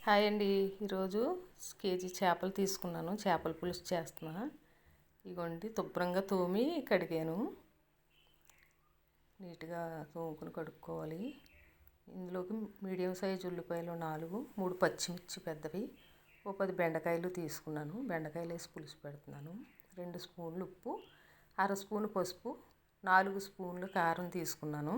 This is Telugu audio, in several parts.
హాయ్ అండి. ఈరోజు కేజీ చేపలు తీసుకున్నాను. చేపల పులుసు చేస్తున్నా. ఇగోండి, శుభ్రంగా తోమి కడిగాను. నీట్గా తోముకుని కడుక్కోవాలి. ఇందులోకి మీడియం సైజు ఉల్లిపాయలు 4, 3 పచ్చిమిర్చి పెద్దవి, 10 బెండకాయలు తీసుకున్నాను. బెండకాయలు వేసి పులుసు పెడుతున్నాను. 2 స్పూన్లు ఉప్పు, 1/2 స్పూన్ పసుపు, 4 స్పూన్లు కారం తీసుకున్నాను.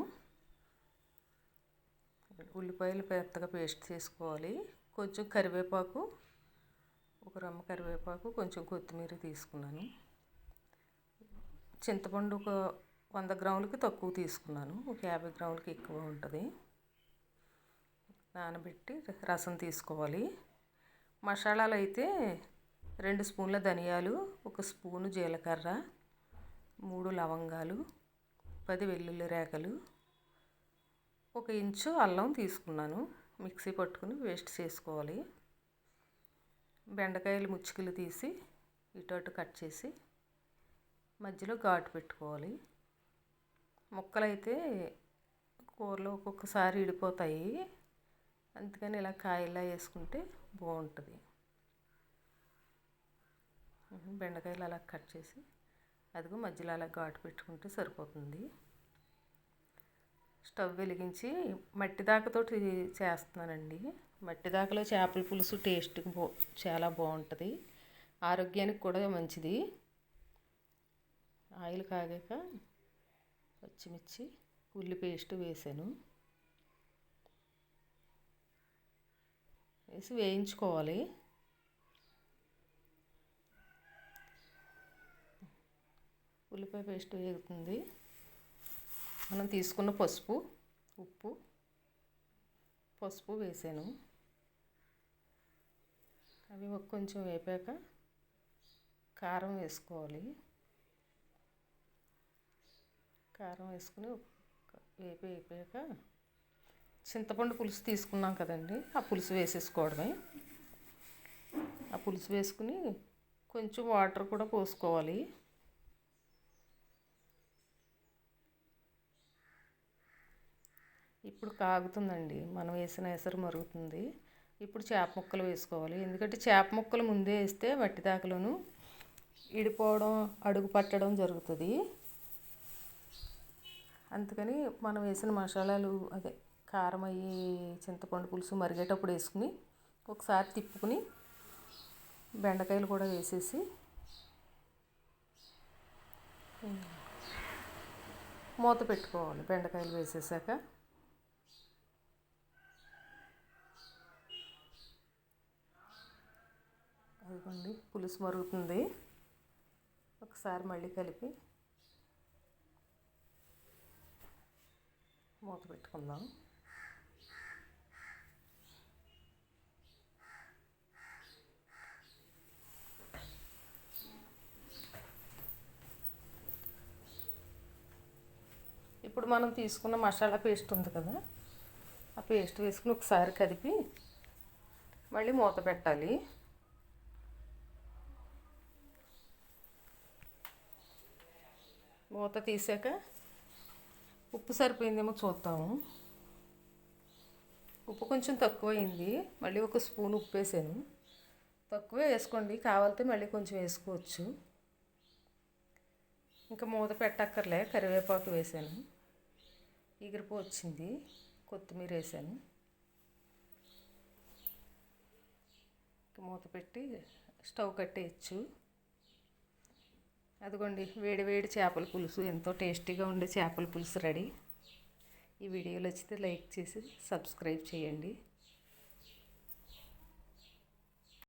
ఉల్లిపాయలు పెద్దగా పేస్ట్ చేసుకోవాలి. కొంచెం కరివేపాకు, 1 రెమ్మ కరివేపాకు, కొంచెం కొత్తిమీర తీసుకున్నాను. చింతపండు ఒక 100 గ్రాములకి తక్కువ తీసుకున్నాను. ఒక 50 గ్రాములకి ఎక్కువ ఉంటుంది. నానబెట్టి రసం తీసుకోవాలి. మసాలాలు అయితే 2 స్పూన్ల ధనియాలు, 1 స్పూను జీలకర్ర, 3 లవంగాలు, 10 వెల్లుల్లి రేఖలు, 1 ఇంచు అల్లం తీసుకున్నాను. మిక్సీ పట్టుకుని పేస్ట్ చేసుకోవాలి. బెండకాయలు ముచ్చుకలు తీసి ఇటు అటు కట్ చేసి మధ్యలో ఘాటు పెట్టుకోవాలి. ముక్కలైతే కూరలో ఒక్కొక్కసారి ఇడిపోతాయి, అందుకని ఇలా కాయలా వేసుకుంటే బాగుంటుంది. బెండకాయలు అలా కట్ చేసి అదిగో మధ్యలో అలా ఘాటు పెట్టుకుంటే సరిపోతుంది. స్టవ్ వెలిగించి మట్టి దాకతోటి చేస్తున్నానండి. మట్టి దాకలో చేపల పులుసు టేస్ట్ చాలా బాగుంటుంది, ఆరోగ్యానికి కూడా మంచిది. ఆయిల్ కాగాక పచ్చిమిర్చి, ఉల్లి పేస్ట్ వేసాను. వేసి వేయించుకోవాలి. ఉల్లిపాయ పేస్ట్ వేగుతుంది. మనం తీసుకున్న ఉప్పు, పసుపు వేసాను. అవి కొంచెం వేపాక కారం వేసుకోవాలి. కారం వేసుకుని వేపాక చింతపండు పులుసు తీసుకున్నాం కదండి, ఆ పులుసు వేసేసుకోవడమే. ఆ పులుసు వేసుకుని కొంచెం వాటర్ కూడా పోసుకోవాలి. ఇప్పుడు కాగుతుందండి, మనం వేసిన ఎసరు మరుగుతుంది. ఇప్పుడు చేప ముక్కలు వేసుకోవాలి. ఎందుకంటే చేప ముక్కలు ముందే వేస్తే మట్టి దాకలోను ఇడిపోవడం, అడుగు పట్టడం జరుగుతుంది. అందుకని మనం వేసిన మసాలాలు అదే కారం అయ్యి చింతపండు పులుసు మరిగేటప్పుడు వేసుకుని ఒకసారి తిప్పుకుని బెండకాయలు కూడా వేసేసి మూత పెట్టుకోవాలి. బెండకాయలు వేసేసాక అదిగోండి, పులుసు మరుగుతుంది. ఒకసారి మళ్ళీ కలిపి మూత పెట్టుకుందాం. ఇప్పుడు మనం తీసుకున్న మసాలా పేస్ట్ ఉంది కదా, ఆ పేస్ట్ వేసుకుని ఒకసారి కదిపి మళ్ళీ మూత పెట్టాలి. మూత తీసాక ఉప్పు సరిపోయిందేమో చూద్దాము. ఉప్పు కొంచెం తక్కువైంది. మళ్ళీ 1 స్పూన్ ఉప్పు వేసాను. తక్కువే వేసుకోండి, కావాలంటే మళ్ళీ కొంచెం వేసుకోవచ్చు. ఇంకా మూత పెట్టక్కర్లే. కరివేపాకు వేసాను, ఎగిరిపో వచ్చింది. కొత్తిమీర వేసాను. మూత పెట్టి స్టవ్ కట్టేయచ్చు. అదిగోండి, వేడి వేడి చేపల పులుసు, ఎంతో టేస్టీగా ఉండే చేపల పులుసు రెడీ. ఈ వీడియోలో నచ్చితే లైక్ చేసి సబ్స్క్రైబ్ చేయండి.